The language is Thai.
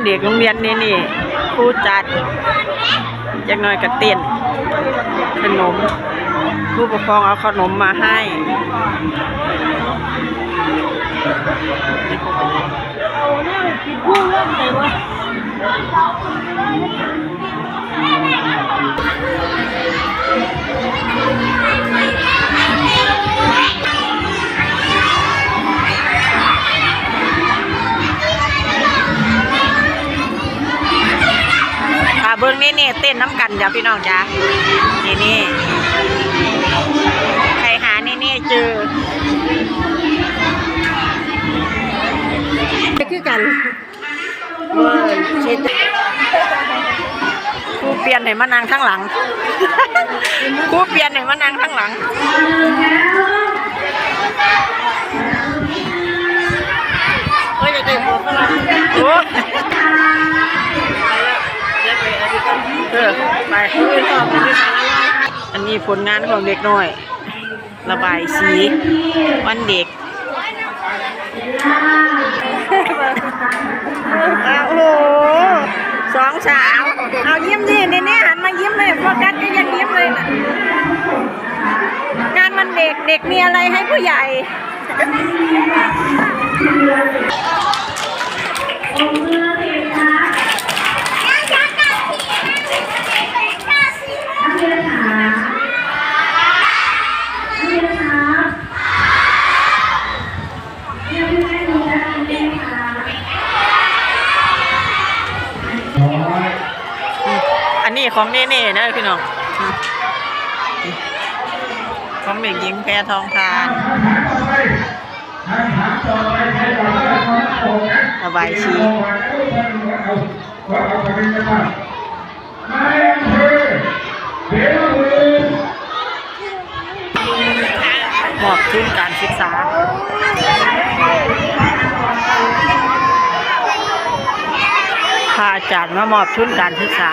เด็กโรงเรียนนี่ครูจัดจักหน่อยก็เต้นขนมผู้ปกครองเอาขนมมาให้เอาเนี่ยปิดพุ่งเล่นเลยวะเบิ้งนี่เต้นน้ำกันจ้ะพี่น้องจ้ะนี่ใครหานี่เจอคือกันครูเปลี่ยนให้มานั่งข้างหลังครูเปลี่ยนให้มานั่งข้างหลังเฮ้ยจะได้หัวฝรั่งโอ้ไปอันนี้ผลงานของเด็กน้อยระบายสีวันเด็กโอ้โหสองสาวเอายิ้มดิเนี่ยหันมายิ้มเลยโฟกัสก็ยังยิ้มเลยนะงานวันเด็กมีอะไรให้ผู้ใหญ่อันนี้ของเน่ๆนะพี่น้องของเด็กหญิงแพทองทานระบายสีมอบทุนการศึกษาพาอาจารย์มามอบทุนการศึกษา